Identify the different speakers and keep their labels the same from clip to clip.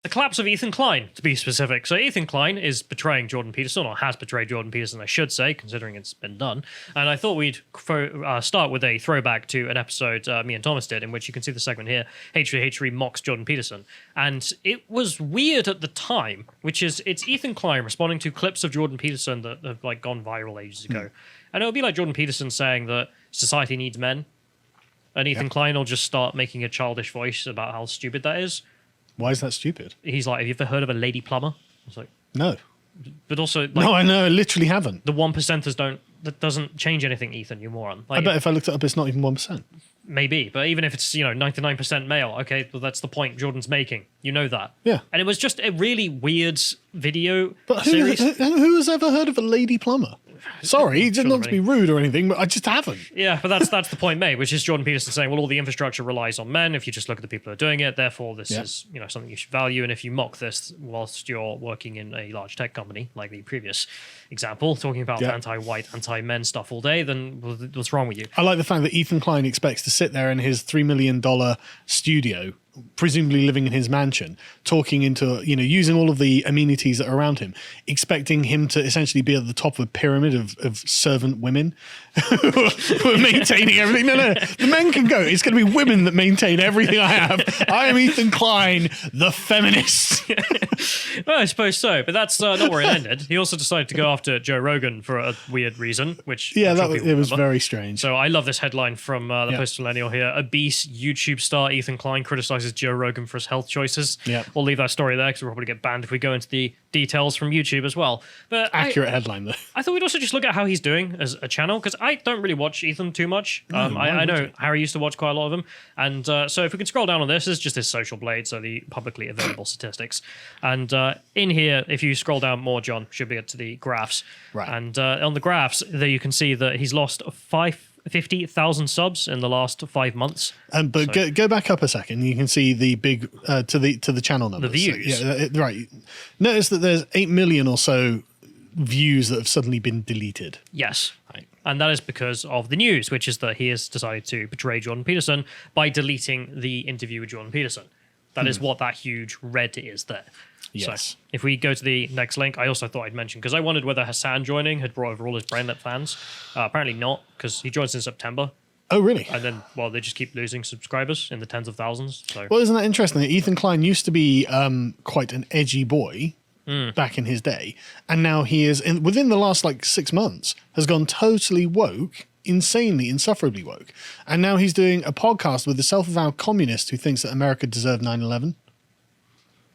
Speaker 1: the collapse of Ethan Klein, to be specific. So Ethan Klein is betraying Jordan Peterson, or has betrayed Jordan Peterson, I should say, considering it's been done. And I thought we'd start with a throwback to an episode me and Thomas did, in which you can see the segment here, H3H3 mocks Jordan Peterson. And it was weird at the time, which is, it's Ethan Klein responding to clips of Jordan Peterson that have like gone viral ages ago. And it'll be like Jordan Peterson saying that society needs men. And Ethan Klein will just start making a childish voice about how stupid that is.
Speaker 2: Why is that stupid?
Speaker 1: He's like, have you ever heard of a lady plumber? I was like,
Speaker 2: no.
Speaker 1: But also, like,
Speaker 2: no, I know, I literally haven't.
Speaker 1: The 1%ers don't, that doesn't change anything, Ethan, you moron. Like,
Speaker 2: I bet if I looked it up, it's not even 1%.
Speaker 1: Maybe, but even if it's, 99% male, okay, well, that's the point Jordan's making. You know that.
Speaker 2: Yeah.
Speaker 1: And it was just a really weird video
Speaker 2: But
Speaker 1: series.
Speaker 2: who has ever heard of a lady plumber? Sorry, not to be rude or anything, but I just haven't.
Speaker 1: Yeah, but that's the point made, which is Jordan Peterson saying, well, all the infrastructure relies on men. If you just look at the people who are doing it, therefore this is something you should value. And if you mock this whilst you're working in a large tech company, like the previous example, talking about anti-white, anti-men stuff all day, then what's wrong with you?
Speaker 2: I like the fact that Ethan Klein expects to sit there in his $3 million studio, presumably living in his mansion, talking into, using all of the amenities that are around him, expecting him to essentially be at the top of a pyramid of servant women who are maintaining everything. No, the men can go. It's going to be women that maintain everything I have. I am Ethan Klein, the feminist.
Speaker 1: Well, I suppose so, but that's not where it ended. He also decided to go after Joe Rogan for a weird reason, which
Speaker 2: it was very strange.
Speaker 1: So I love this headline from the Post-Millennial here. Obese YouTube star Ethan Klein criticizes Joe Rogan for his health choices.
Speaker 2: Yeah.
Speaker 1: We'll leave that story there because we'll probably get banned if we go into the details from YouTube as well. But
Speaker 2: accurate headline though.
Speaker 1: I thought we'd also just look at how he's doing as a channel, because I don't really watch Ethan too much. I know Harry used to watch quite a lot of them. And so if we can scroll down on this is just his social blade, so the publicly available statistics. And in here, if you scroll down more, John, should be get to the graphs.
Speaker 2: Right.
Speaker 1: And on the graphs, there you can see that he's lost 50,000 subs in the last 5 months.
Speaker 2: But go back up a second. You can see the big to the channel numbers.
Speaker 1: The views.
Speaker 2: So, right. Notice that there's 8 million or so views that have suddenly been deleted.
Speaker 1: Yes.
Speaker 2: Right.
Speaker 1: And that is because of the news, which is that he has decided to betray Jordan Peterson by deleting the interview with Jordan Peterson. That is what that huge red is there.
Speaker 2: Yes.
Speaker 1: So if we go to the next link, I also thought I'd mention, because I wondered whether Hassan joining had brought over all his Brainlet fans. Apparently not, because he joins in September.
Speaker 2: Oh, really?
Speaker 1: And then, well, they just keep losing subscribers in the tens of thousands. So.
Speaker 2: Well, isn't that interesting? Ethan Klein used to be quite an edgy boy back in his day. And now he is, within the last 6 months, has gone totally woke, insanely, insufferably woke. And now he's doing a podcast with a self-avowed communist who thinks that America deserved 9/11.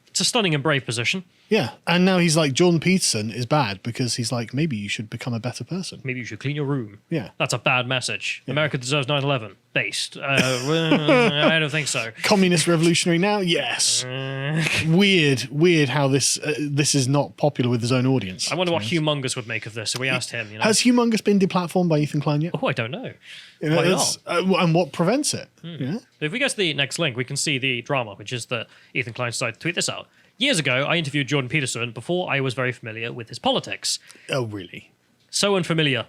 Speaker 1: It's a stunning and brave position.
Speaker 2: Yeah, and now he's like, Jordan Peterson is bad because he's like, maybe you should become a better person.
Speaker 1: Maybe you should clean your room.
Speaker 2: Yeah.
Speaker 1: That's a bad message. Yeah. America deserves 9/11. Based. I don't think so.
Speaker 2: Communist revolutionary now? Yes. Weird how this is not popular with his own audience.
Speaker 1: I wonder what Humongous would make of this. So we asked him.
Speaker 2: Has Humongous been deplatformed by Ethan Klein yet?
Speaker 1: Oh, I don't know.
Speaker 2: Why not? And what prevents it? Yeah.
Speaker 1: If we go to the next link, we can see the drama, which is that Ethan Klein decided to tweet this out. Years ago, I interviewed Jordan Peterson before I was very familiar with his politics.
Speaker 2: Oh, really?
Speaker 1: So unfamiliar.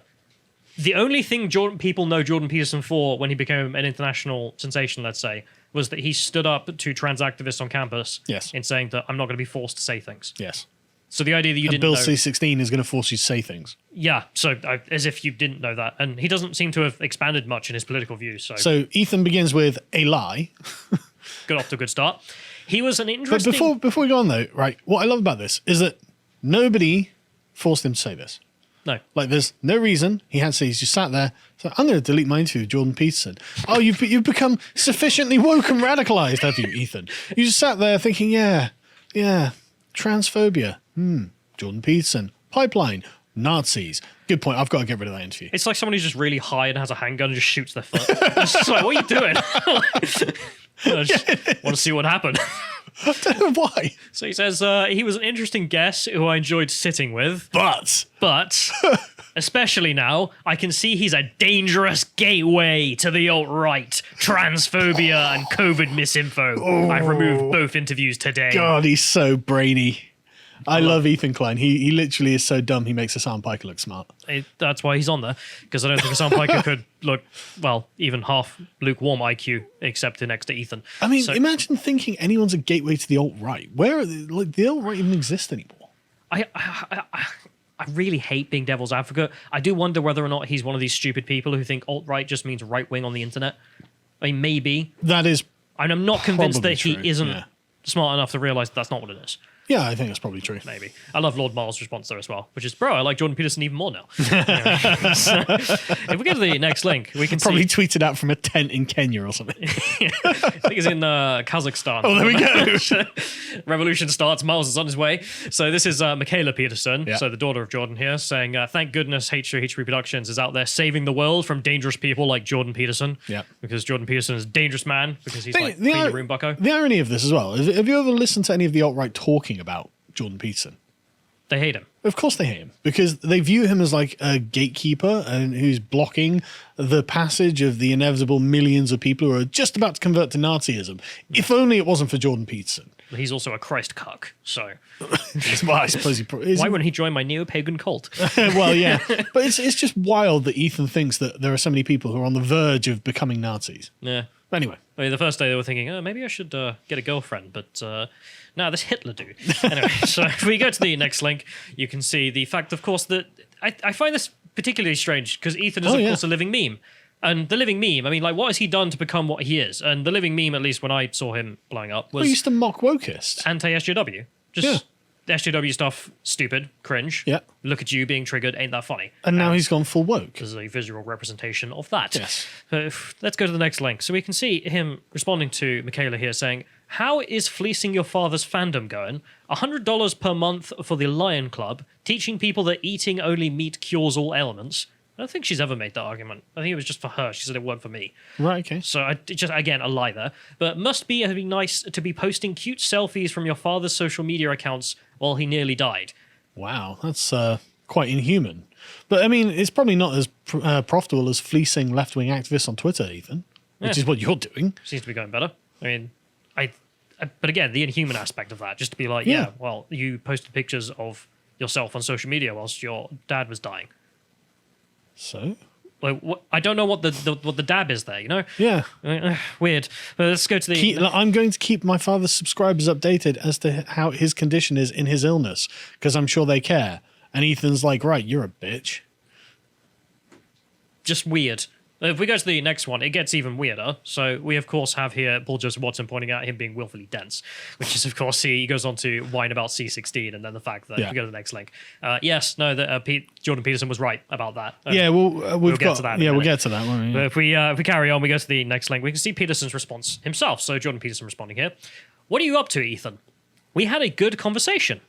Speaker 1: The only thing people know Jordan Peterson for when he became an international sensation, let's say, was that he stood up to trans activists on campus in saying that I'm not going to be forced to say things.
Speaker 2: Yes.
Speaker 1: So the idea that you didn't
Speaker 2: Bill
Speaker 1: know...
Speaker 2: C-16 is going to force you to say things.
Speaker 1: Yeah, so as if you didn't know that. And he doesn't seem to have expanded much in his political views.
Speaker 2: So Ethan begins with a lie.
Speaker 1: Got off to a good start. He was an interesting...
Speaker 2: But before we go on, though, right, what I love about this is that nobody forced him to say this.
Speaker 1: No.
Speaker 2: There's no reason he had to say. He's just sat there. So I'm going to delete my interview with Jordan Peterson. Oh, you've become sufficiently woke and radicalized, have you, Ethan? You just sat there thinking, yeah, transphobia. Jordan Peterson. Pipeline. Nazis. Good point. I've got to get rid of that interview.
Speaker 1: It's like someone who's just really high and has a handgun and just shoots their foot. It's just like, what are you doing? I just want to see what happened.
Speaker 2: I don't know why.
Speaker 1: So he says, he was an interesting guest who I enjoyed sitting with.
Speaker 2: But,
Speaker 1: especially now, I can see he's a dangerous gateway to the alt-right, transphobia and COVID misinfo. I've removed both interviews today.
Speaker 2: God, he's so brainy. I love Ethan Klein. He literally is so dumb he makes Hassan Piker look smart.
Speaker 1: That's why he's on there, because I don't think Hassan Piker could look, well, even half lukewarm IQ, except next to Ethan.
Speaker 2: I mean, imagine thinking anyone's a gateway to the alt-right. Where are the alt-right even exist anymore?
Speaker 1: I really hate being devil's advocate. I do wonder whether or not he's one of these stupid people who think alt-right just means right-wing on the internet. I mean, maybe.
Speaker 2: That is.
Speaker 1: And I'm not convinced that
Speaker 2: true,
Speaker 1: he isn't smart enough to realize that's not what it is.
Speaker 2: Yeah, I think that's probably true.
Speaker 1: Maybe. I love Lord Miles' response there as well, which is, bro, I like Jordan Peterson even more now. Anyway, so, if we go to the next link, we can
Speaker 2: probably
Speaker 1: see...
Speaker 2: tweeted out from a tent in Kenya or something.
Speaker 1: I think he's in Kazakhstan.
Speaker 2: Oh, there we go.
Speaker 1: Revolution starts. Miles is on his way. So this is Michaela Peterson,
Speaker 2: Yeah.
Speaker 1: so the daughter of Jordan here, saying, thank goodness H3 Productions is out there saving the world from dangerous people like Jordan Peterson.
Speaker 2: Yeah.
Speaker 1: Because Jordan Peterson is a dangerous man, because he's like
Speaker 2: The
Speaker 1: clean your room, bucko.
Speaker 2: The irony of this as well, have you ever listened to any of the alt-right talking about Jordan Peterson?
Speaker 1: They hate him.
Speaker 2: Of course they hate him, because they view him as like a gatekeeper and who's blocking the passage of the inevitable millions of people who are just about to convert to Nazism. If only it wasn't for Jordan Peterson.
Speaker 1: But he's also a Christ cuck, so...
Speaker 2: Well, I suppose he is.
Speaker 1: Why wouldn't he join my neo-pagan cult?
Speaker 2: Well, yeah. But it's just wild that Ethan thinks that there are so many people who are on the verge of becoming Nazis.
Speaker 1: Yeah.
Speaker 2: Anyway.
Speaker 1: I mean, the first day they were thinking, oh, maybe I should get a girlfriend, but no, this Hitler dude. Anyway, so if we go to the next link, you can see the fact, of course, that I find this particularly strange because Ethan is, of course, a living meme. And the living meme, I mean, like, what has he done to become what he is? And the living meme, at least when I saw him blowing up, was...
Speaker 2: He used to mock wokists.
Speaker 1: Anti-SJW. Just SJW stuff, stupid, cringe.
Speaker 2: Yeah.
Speaker 1: Look at you being triggered, ain't that funny?
Speaker 2: And now he's gone full woke.
Speaker 1: There's a visual representation of that.
Speaker 2: Yes.
Speaker 1: Let's go to the next link. So we can see him responding to Michaela here saying, how is fleecing your father's fandom going? $100 per month for the Lion Club, teaching people that eating only meat cures all ailments. I don't think she's ever made that argument. I think it was just for her. She said it worked for me.
Speaker 2: Right, okay.
Speaker 1: So just, again, a lie there. But it'd be nice to be posting cute selfies from your father's social media accounts while he nearly died.
Speaker 2: Wow, that's quite inhuman. But, I mean, it's probably not as profitable as fleecing left-wing activists on Twitter, Ethan, which is what you're doing.
Speaker 1: Seems to be going better. I mean, but again, the inhuman aspect of that, just to be like, well, you posted pictures of yourself on social media whilst your dad was dying.
Speaker 2: So?
Speaker 1: Like, I don't know what the dab is there, you know?
Speaker 2: Yeah.
Speaker 1: Weird. But let's go to the...
Speaker 2: I'm going to keep my father's subscribers updated as to how his condition is in his illness, because I'm sure they care. And Ethan's like, right, you're a bitch.
Speaker 1: Just weird. If we go to the next one, it gets even weirder. So we, of course, have here Paul Joseph Watson pointing out him being willfully dense, which is, of course, he goes on to whine about C16 and then the fact that, if we go to the next link, Jordan Peterson was right about that.
Speaker 2: We'll
Speaker 1: get to that.
Speaker 2: We'll get to that one.
Speaker 1: But if we carry on, we go to the next link, we can see Peterson's response himself. So Jordan Peterson responding here. What are you up to, Ethan? We had a good conversation.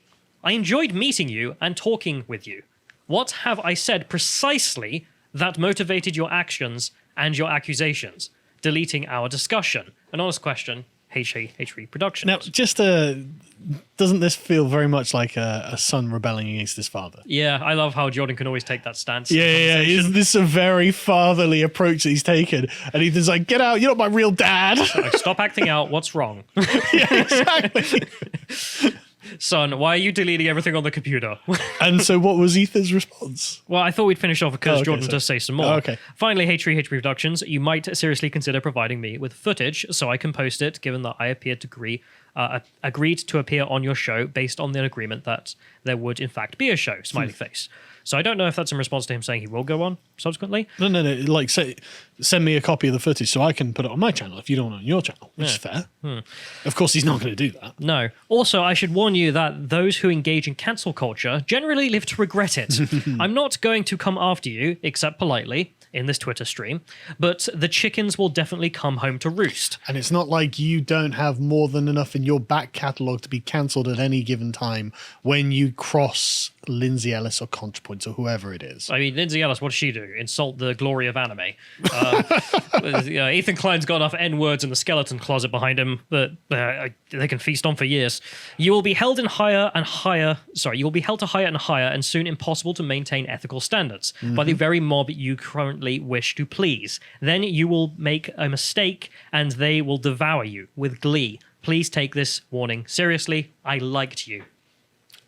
Speaker 1: I enjoyed meeting you and talking with you. What have I said precisely that motivated your actions and your accusations? Deleting our discussion. An honest question, H3 Productions.
Speaker 2: Now, just doesn't this feel very much like a son rebelling against his father?
Speaker 1: Yeah, I love how Jordan can always take that stance.
Speaker 2: Yeah. This is a very fatherly approach that he's taken. And Ethan's like, get out, you're not my real dad.
Speaker 1: Like, stop acting out, what's wrong?
Speaker 2: Yeah, exactly.
Speaker 1: Son, why are you deleting everything on the computer?
Speaker 2: And so what was Ethan's response?
Speaker 1: Well, I thought we'd finish off because Jordan does say some more.
Speaker 2: Okay.
Speaker 1: Finally, H3 Productions, you might seriously consider providing me with footage so I can post it, given that I agreed to appear on your show based on the agreement that there would, in fact, be a show, smiley face. So I don't know if that's in response to him saying he will go on subsequently.
Speaker 2: No. Like, send me a copy of the footage so I can put it on my channel if you don't want it on your channel, which is fair. Of course, he's not going to do that.
Speaker 1: No. Also, I should warn you that those who engage in cancel culture generally live to regret it. I'm not going to come after you, except politely, in this Twitter stream, but the chickens will definitely come home to roost.
Speaker 2: And it's not like you don't have more than enough in your back catalogue to be cancelled at any given time when you cross Lindsay Ellis or ContraPoints or whoever it is.
Speaker 1: I mean, Lindsay Ellis, what does she do? Insult the glory of anime. Ethan Klein's got enough N-words in the skeleton closet behind him that they can feast on for years. You will be held to higher and higher, and soon impossible to maintain ethical standards by the very mob you currently wish to please. Then you will make a mistake and they will devour you with glee. Please take this warning seriously. I liked you.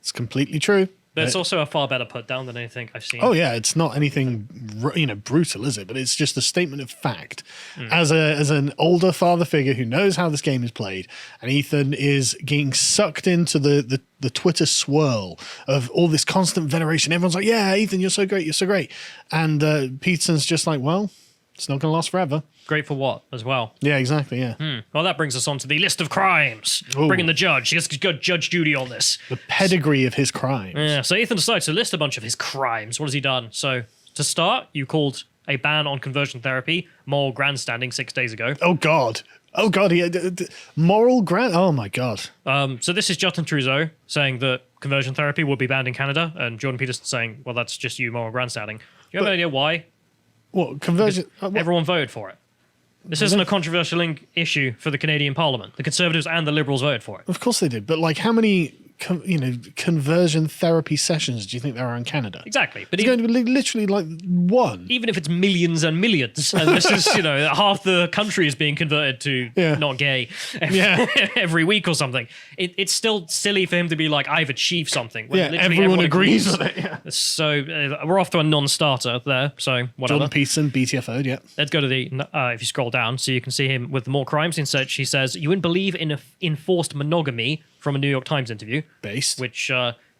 Speaker 2: It's completely true.
Speaker 1: But it's also a far better put down than anything I've seen.
Speaker 2: Oh yeah, it's not anything brutal, is it? But it's just a statement of fact. As an older father figure who knows how this game is played, and Ethan is getting sucked into the Twitter swirl of all this constant veneration. Everyone's like, "Yeah, Ethan, you're so great, you're so great," and Peterson's just like, "Well, it's not going to last forever."
Speaker 1: Great for what as well?
Speaker 2: Yeah, exactly. Yeah.
Speaker 1: Well, that brings us on to the list of crimes.
Speaker 2: Ooh.
Speaker 1: Bringing the judge. He has got Judge Judy on this.
Speaker 2: The pedigree of his crimes.
Speaker 1: Yeah, so Ethan decides to list a bunch of his crimes. What has he done? So, to start, you called a ban on conversion therapy moral grandstanding 6 days ago.
Speaker 2: Oh God. Oh God. Moral grand. Oh my God.
Speaker 1: So this is Justin Trudeau saying that conversion therapy would be banned in Canada, and Jordan Peterson saying, well, that's just you moral grandstanding. You have an idea why?
Speaker 2: What conversion?
Speaker 1: Everyone voted for it. This isn't a controversial issue for the Canadian Parliament. The Conservatives and the Liberals voted for it.
Speaker 2: Of course they did, but like, how many conversion therapy sessions do you think there are in Canada?
Speaker 1: Exactly, but
Speaker 2: It's going to be literally like one.
Speaker 1: even if it's millions and millions, and this is half the country is being converted to not gay every week or something, it's still silly for him to be like, I've achieved something. When literally
Speaker 2: everyone agrees with it. Yeah.
Speaker 1: So we're off to a non-starter there. So whatever.
Speaker 2: Jordan Peterson, BTFO'd, yeah.
Speaker 1: Let's go to the, if you scroll down, so you can see him with more crimes in search. He says, you wouldn't believe in enforced monogamy from a New York Times interview.
Speaker 2: Based.
Speaker 1: Which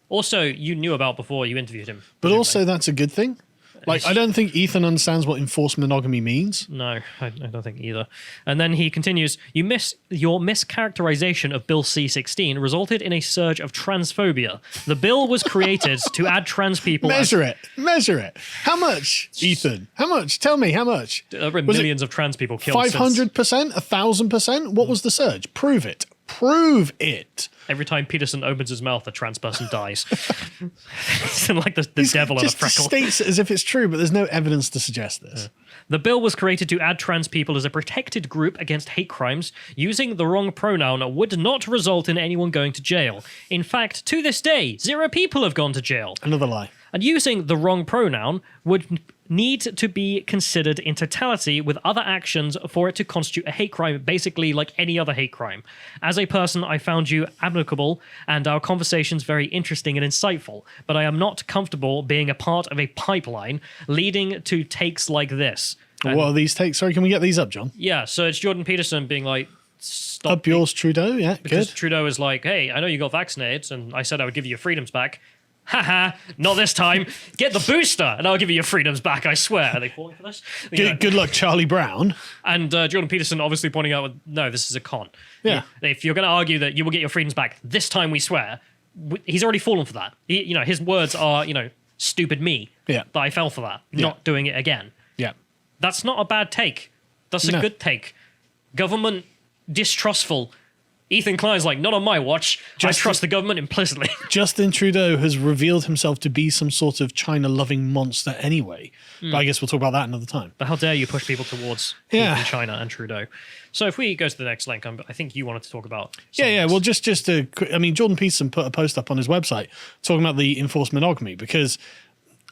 Speaker 1: also you knew about before you interviewed him.
Speaker 2: But also that's a good thing. Like, I don't think Ethan understands what enforced monogamy means.
Speaker 1: No, I don't think either. And then he continues, your mischaracterization of Bill C-16 resulted in a surge of transphobia. The bill was created to add trans people...
Speaker 2: Measure it. How much, Ethan? How much? Tell me, how much?
Speaker 1: There were millions of trans people killed
Speaker 2: 500%? 1,000%? What was the surge? Prove it. Prove it.
Speaker 1: Every time Peterson opens his mouth, a trans person dies. It's like the devil in a freckle.
Speaker 2: States it as if it's true, but there's no evidence to suggest this.
Speaker 1: Yeah. The bill was created to add trans people as a protected group against hate crimes. Using the wrong pronoun would not result in anyone going to jail. In fact, to this day, 0 people have gone to jail.
Speaker 2: Another lie.
Speaker 1: And using the wrong pronoun would need to be considered in totality with other actions for it to constitute a hate crime, basically like any other hate crime. As a person, I found you amicable and our conversations very interesting and insightful, but I am not comfortable being a part of a pipeline leading to takes like this. And
Speaker 2: what are these takes? Sorry, can we get these up, John?
Speaker 1: yeah, so it's Jordan Peterson being like, stop.
Speaker 2: Up yours, Trudeau, yeah,
Speaker 1: Because
Speaker 2: good.
Speaker 1: Trudeau is like, hey, I know you got vaccinated, and I said I would give you your freedoms back. Haha, not this time. Get the booster, and I'll give you your freedoms back, I swear. Are they falling for this?
Speaker 2: Good luck, Charlie Brown.
Speaker 1: And Jordan Peterson obviously pointing out, no, this is a con.
Speaker 2: Yeah.
Speaker 1: If you're going to argue that you will get your freedoms back this time, we swear, he's already fallen for that. His words are, stupid me.
Speaker 2: Yeah.
Speaker 1: But I fell for that. Not doing it again.
Speaker 2: Yeah.
Speaker 1: That's not a bad take. That's a good take. Government distrustful. Ethan Klein's like, not on my watch. I trust the government implicitly.
Speaker 2: Justin Trudeau has revealed himself to be some sort of China-loving monster anyway. But I guess we'll talk about that another time.
Speaker 1: But how dare you push people towards China and Trudeau? So if we go to the next link, I think you wanted to talk about...
Speaker 2: Well, just Jordan Peterson put a post up on his website talking about the enforced monogamy, because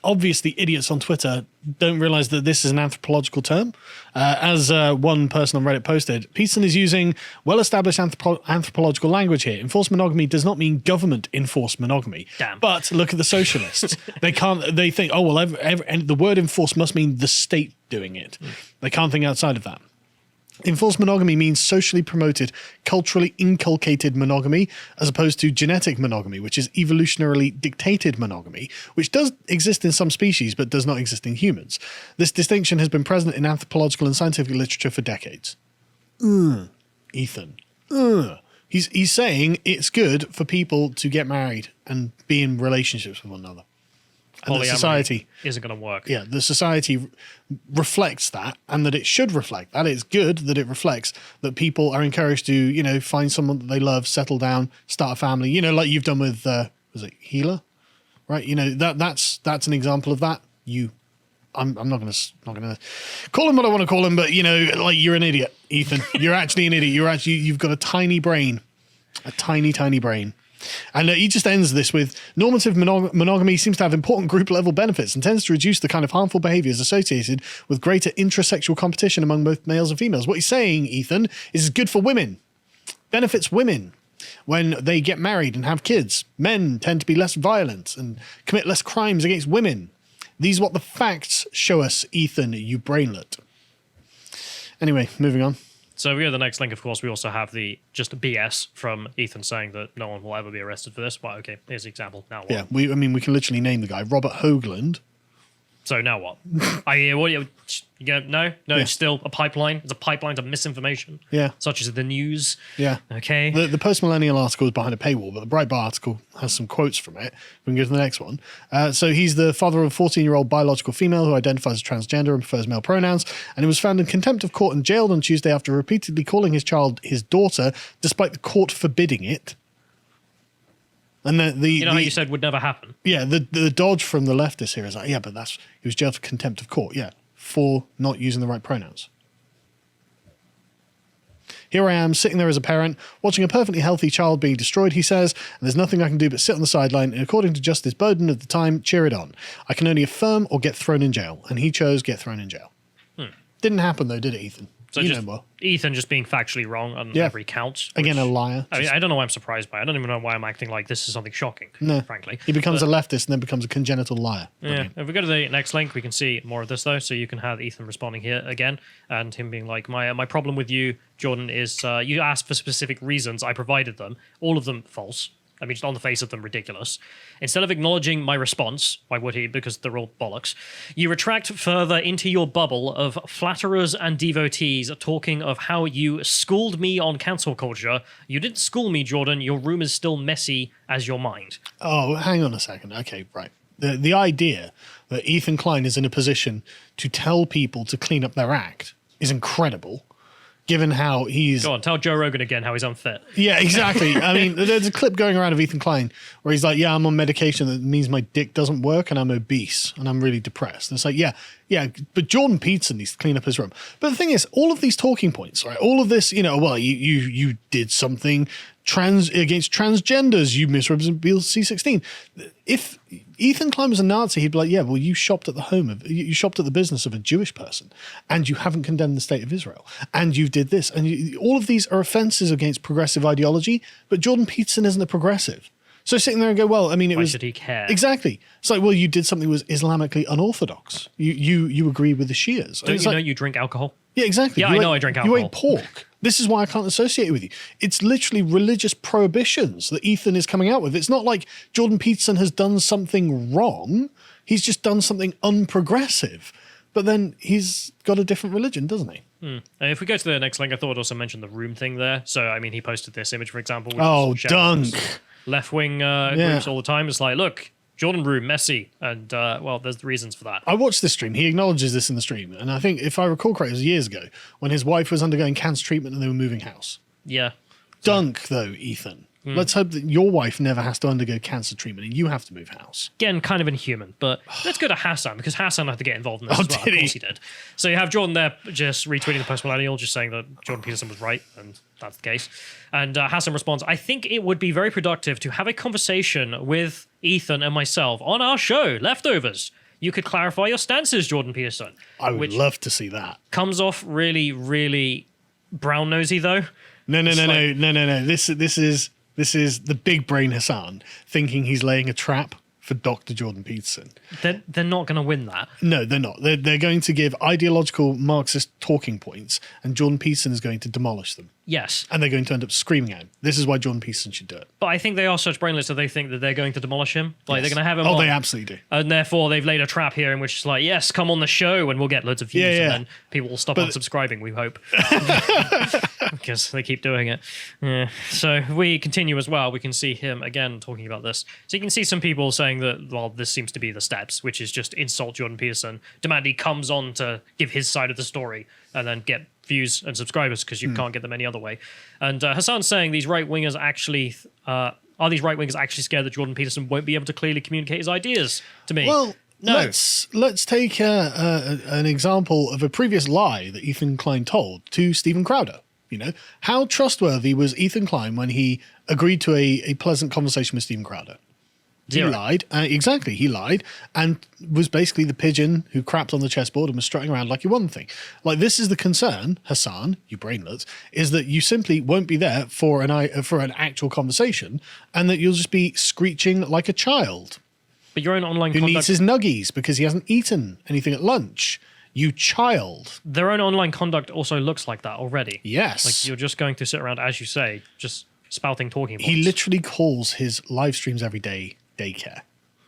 Speaker 2: obviously idiots on Twitter don't realize that this is an anthropological term. As one person on Reddit posted, Peterson is using well-established anthropological language here. Enforced monogamy does not mean government enforced monogamy.
Speaker 1: Damn.
Speaker 2: But look at the socialists. They think, oh, well, and the word enforced must mean the state doing it. They can't think outside of that. Enforced monogamy means socially promoted, culturally inculcated monogamy, as opposed to genetic monogamy, which is evolutionarily dictated monogamy, which does exist in some species but does not exist in humans. This distinction has been present in anthropological and scientific literature for decades. Ethan. He's saying it's good for people to get married and be in relationships with one another. And the society
Speaker 1: isn't going to work.
Speaker 2: Yeah, the society reflects that, and that it should reflect that. It's good that it reflects that people are encouraged to, find someone that they love, settle down, start a family. Like you've done with was it Healer, right? That's an example of that. I'm not gonna call him what I want to call him, but you're an idiot, Ethan. You're actually an idiot. You've got a tiny brain, a tiny brain. And he just ends this with, normative monogamy seems to have important group level benefits and tends to reduce the kind of harmful behaviors associated with greater intrasexual competition among both males and females. What he's saying, Ethan, is good for women, benefits women. When they get married and have kids, men tend to be less violent and commit less crimes against women. These are what the facts show us, Ethan, you brainlet. Anyway, moving on.
Speaker 1: So if we go to the next link, of course, we also have just BS from Ethan saying that no one will ever be arrested for this. Well, okay, here's the example. Now what?
Speaker 2: Yeah, we can literally name the guy. Robert Hoagland.
Speaker 1: So now what? No, it's still a pipeline. It's a pipeline to misinformation.
Speaker 2: Yeah.
Speaker 1: Such as the news.
Speaker 2: Yeah.
Speaker 1: Okay.
Speaker 2: The post-millennial article is behind a paywall, but the Breitbart article has some quotes from it. We can go to the next one. So he's the father of a 14-year-old biological female who identifies as transgender and prefers male pronouns, and he was found in contempt of court and jailed on Tuesday after repeatedly calling his child his daughter, despite the court forbidding it. And
Speaker 1: how you said would never happen.
Speaker 2: Yeah, the dodge from the leftists here is like, yeah, but he was jailed for contempt of court, yeah, for not using the right pronouns. Here I am, sitting there as a parent, watching a perfectly healthy child being destroyed, he says, and there's nothing I can do but sit on the sideline, and according to Justice Bowden at the time, cheer it on. I can only affirm or get thrown in jail, and he chose get thrown in jail. Didn't happen, though, did it, Ethan?
Speaker 1: So Ethan just being factually wrong on every count.
Speaker 2: Again, a liar.
Speaker 1: I mean, I don't know why I'm surprised by it. I don't even know why I'm acting like this is something shocking, frankly.
Speaker 2: He becomes a leftist and then becomes a congenital liar.
Speaker 1: Yeah. If we go to the next link, we can see more of this, though. So you can have Ethan responding here again and him being like, my problem with you, Jordan, is you asked for specific reasons. I provided them. All of them false. I mean, just on the face of them, ridiculous. Instead of acknowledging my response, why would he? Because they're all bollocks. You retract further into your bubble of flatterers and devotees talking of how you schooled me on cancel culture. You didn't school me, Jordan. Your room is still messy as your mind.
Speaker 2: Oh, hang on a second. Okay, right. The idea that Ethan Klein is in a position to tell people to clean up their act is incredible. Given how he's...
Speaker 1: Go on, tell Joe Rogan again how he's unfit.
Speaker 2: Yeah, exactly. I mean, there's a clip going around of Ethan Klein where he's like, yeah, I'm on medication that means my dick doesn't work and I'm obese and I'm really depressed. And it's like, yeah, but Jordan Peterson needs to clean up his room. But the thing is, all of these talking points, right, all of this, well, you did something against transgenders, you misrepresented Bill C-16. If Ethan Klein was a Nazi, he'd be like, yeah, well, you shopped at the business of a Jewish person and you haven't condemned the state of Israel and you did this. And all of these are offenses against progressive ideology, but Jordan Peterson isn't a progressive. So sitting there and go, well, I mean,
Speaker 1: why should he care?
Speaker 2: Exactly. It's like, well, you did something that was Islamically unorthodox. You agree with the Shias.
Speaker 1: Don't you know you drink alcohol?
Speaker 2: Yeah, exactly.
Speaker 1: Yeah, I know I drink alcohol.
Speaker 2: You ate pork. This is why I can't associate with you. It's literally religious prohibitions that Ethan is coming out with. It's not like Jordan Peterson has done something wrong. He's just done something unprogressive. But then he's got a different religion, doesn't he?
Speaker 1: If we go to the next link, I thought I'd also mention the room thing there. So, I mean, he posted this image, for example. Which
Speaker 2: dunk.
Speaker 1: Left-wing groups all the time. It's like, look, Jordan room, messy. And, well, there's the reasons for that.
Speaker 2: I watched this stream. He acknowledges this in the stream. And I think, if I recall correctly, it was years ago when his wife was undergoing cancer treatment and they were moving house.
Speaker 1: Yeah.
Speaker 2: Dunk, though, Ethan. Let's hope that your wife never has to undergo cancer treatment and you have to move house.
Speaker 1: Again, kind of inhuman, but let's go to Hassan, because Hassan had to get involved in this as well.
Speaker 2: Did
Speaker 1: of course he did. So you have Jordan there just retweeting the post-millennial, just saying that Jordan Peterson was right, and that's the case. And Hassan responds, I think it would be very productive to have a conversation with Ethan and myself on our show, Leftovers. You could clarify your stances, Jordan Peterson.
Speaker 2: I would love to see that.
Speaker 1: Comes off really, really brown-nosy, though.
Speaker 2: No. This is the big brain Hassan thinking he's laying a trap for Dr. Jordan Peterson.
Speaker 1: They're not going to win that.
Speaker 2: No, they're not. They're going to give ideological Marxist talking points, and Jordan Peterson is going to demolish them.
Speaker 1: Yes.
Speaker 2: And they're going to end up screaming at him. This is why Jordan Peterson should do it.
Speaker 1: But I think they are such brainless that they think that they're going to demolish him. Like, they're going to have him on.
Speaker 2: They absolutely do.
Speaker 1: And therefore, they've laid a trap here in which it's like, yes, come on the show and we'll get loads of views. And then people will stop unsubscribing, we hope. Because they keep doing it. Yeah. So we continue as well. We can see him again talking about this. So you can see some people saying that, well, this seems to be the steps, which is just insult Jordan Peterson, demand he comes on to give his side of the story and then get views and subscribers because you can't get them any other way. And Hassan's saying these right-wingers actually... are these right-wingers actually scared that Jordan Peterson won't be able to clearly communicate his ideas to me?
Speaker 2: Well,
Speaker 1: no.
Speaker 2: Let's take an example of a previous lie that Ethan Klein told to Stephen Crowder. How trustworthy was Ethan Klein when he agreed to a pleasant conversation with Stephen Crowder?
Speaker 1: Zero.
Speaker 2: He lied. Exactly, he lied and was basically the pigeon who crapped on the chessboard and was strutting around like he won the thing. Like, this is the concern, Hassan, you brainlets, is that you simply won't be there for an actual conversation, and that you'll just be screeching like a child
Speaker 1: But your own online
Speaker 2: who
Speaker 1: conduct...
Speaker 2: needs his nuggies because he hasn't eaten anything at lunch. You child.
Speaker 1: Their own online conduct also looks like that already.
Speaker 2: Yes.
Speaker 1: Like, you're just going to sit around, as you say, just spouting talking points.
Speaker 2: He literally calls his live streams every day daycare.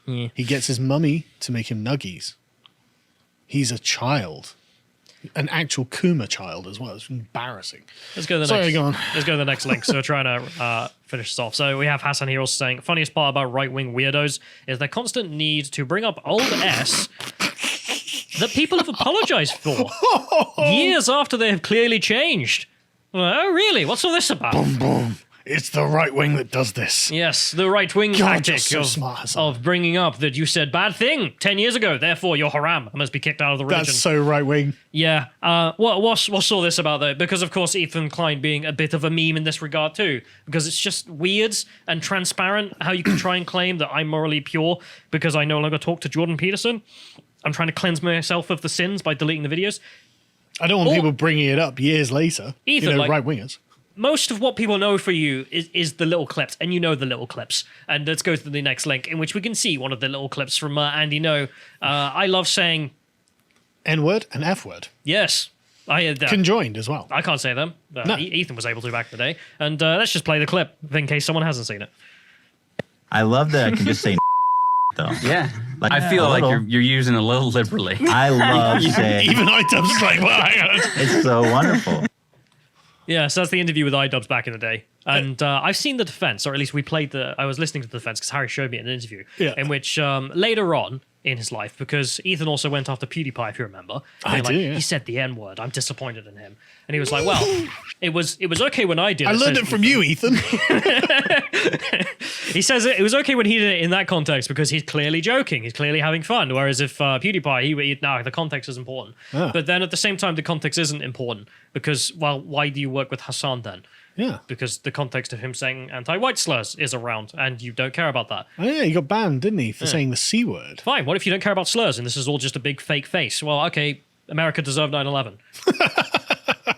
Speaker 1: Yeah.
Speaker 2: He gets his mummy to make him nuggies. He's a child. An actual Kuma child as well. It's embarrassing.
Speaker 1: Let's go to the
Speaker 2: Sorry,
Speaker 1: next.
Speaker 2: go on.
Speaker 1: Let's go to the next link. So we're trying to finish this off. So we have Hassan here also saying, funniest part about right-wing weirdos is their constant need to bring up old S that people have apologized for years after they have clearly changed. Like, oh, really? What's all this about?
Speaker 2: Boom, boom. It's the right wing that does this.
Speaker 1: Yes, the right-wing
Speaker 2: God,
Speaker 1: tactic
Speaker 2: you're so smart, Hassan.
Speaker 1: of bringing up that you said bad thing 10 years ago, therefore you're haram. I must be kicked out of the religion.
Speaker 2: That's so right wing.
Speaker 1: Yeah. What's all this about, though? Because, of course, Ethan Klein being a bit of a meme in this regard, too. Because it's just weird and transparent how you can try and claim that I'm morally pure because I no longer talk to Jordan Peterson. I'm trying to cleanse myself of the sins by deleting the videos.
Speaker 2: I don't want people bringing it up years later.
Speaker 1: Ethan, like-
Speaker 2: right wingers.
Speaker 1: Most of what people know for you is the little clips, and you know the little clips. And let's go to the next link, in which we can see one of the little clips from Andy No. I love saying...
Speaker 2: N-word and F-word.
Speaker 1: Yes.
Speaker 2: Conjoined as well.
Speaker 1: I can't say them.
Speaker 2: No.
Speaker 1: Ethan was able to back in the day. And let's just play the clip, in case someone hasn't seen it.
Speaker 3: I love that I can just say though.
Speaker 4: Yeah.
Speaker 3: Like,
Speaker 4: I feel
Speaker 3: a
Speaker 4: like
Speaker 3: little.
Speaker 4: you're using a little liberally.
Speaker 3: I love saying
Speaker 2: Even iTubs like, well, hang on.
Speaker 3: it's so wonderful.
Speaker 1: Yeah, so that's the interview with iDubbbz back in the day. And I've seen the defense, or at least I was listening to the defense because Harry showed me an interview in which later on in his life, because Ethan also went after PewDiePie, if you remember.
Speaker 2: I do, yeah.
Speaker 1: He said the N-word. I'm disappointed in him. And he was like, well, it was okay when I did it.
Speaker 2: I learned
Speaker 1: says
Speaker 2: it from you, Ethan.
Speaker 1: He says it was okay when he did it in that context because he's clearly joking. He's clearly having fun. Whereas if PewDiePie, no, the context is important.
Speaker 2: Ah.
Speaker 1: But then at the same time, the context isn't important because, well, why do you work with Hassan then?
Speaker 2: Yeah.
Speaker 1: Because the context of him saying anti-white slurs is around and you don't care about that.
Speaker 2: Oh, yeah, he got banned, didn't he, for saying the C word?
Speaker 1: Fine, what if you don't care about slurs and this is all just a big fake face? Well, okay, America deserved 9/11.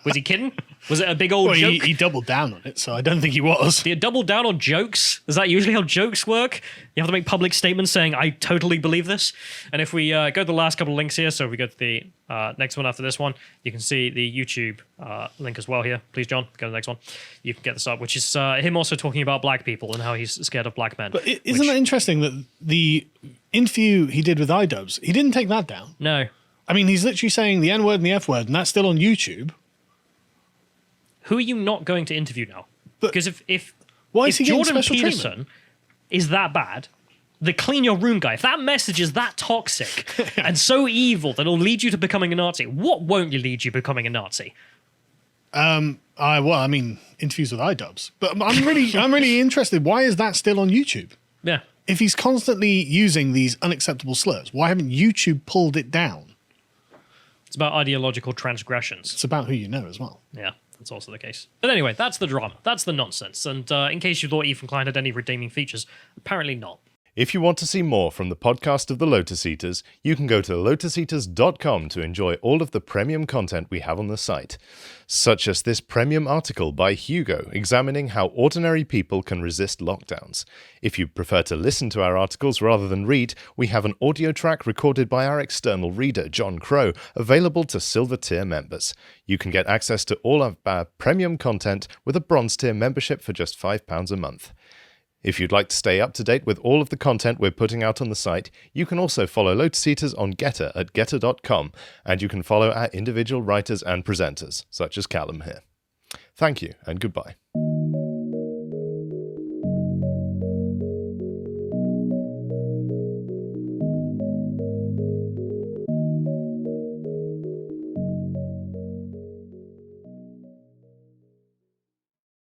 Speaker 1: Was he kidding? Was it a big old
Speaker 2: Well,
Speaker 1: joke?
Speaker 2: he doubled down on it, so I don't think he was.
Speaker 1: Do you double down on jokes? Is that usually how jokes work? You have to make public statements saying, I totally believe this. And if we go to the last couple of links here, so if we go to the next one after this one, you can see the YouTube link as well here. Please, John, go to the next one. You can get this up, which is him also talking about black people and how he's scared of black men.
Speaker 2: But isn't that interesting that the interview he did with iDubbbz, he didn't take that down?
Speaker 1: No.
Speaker 2: I mean, he's literally saying the N-word and the F-word, and that's still on YouTube.
Speaker 1: Who are you not going to interview now?
Speaker 2: But
Speaker 1: Because if
Speaker 2: why is he getting
Speaker 1: Jordan
Speaker 2: special
Speaker 1: Peterson
Speaker 2: treatment?
Speaker 1: is that bad, the clean your room guy, if that message is that toxic and so evil that it'll lead you to becoming a Nazi, what won't you lead you becoming a Nazi?
Speaker 2: I mean, interviews with iDubbbz. But I'm really interested. Why is that still on YouTube?
Speaker 1: Yeah.
Speaker 2: If he's constantly using these unacceptable slurs, why haven't YouTube pulled it down?
Speaker 1: It's about ideological transgressions.
Speaker 2: It's about who you know as well.
Speaker 1: Yeah, that's also the case. But anyway, that's the drama. That's the nonsense. And in case you thought Ethan Klein had any redeeming features, apparently not.
Speaker 5: If you want to see more from the podcast of the Lotus Eaters, you can go to lotuseaters.com to enjoy all of the premium content we have on the site, such as this premium article by Hugo examining how ordinary people can resist lockdowns. If you prefer to listen to our articles rather than read, we have an audio track recorded by our external reader, John Crow, available to Silver Tier members. You can get access to all of our premium content with a Bronze Tier membership for just £5 a month. If you'd like to stay up to date with all of the content we're putting out on the site, you can also follow Lotus Eaters on Getter at getter.com, and you can follow our individual writers and presenters, such as Callum here. Thank you, and goodbye.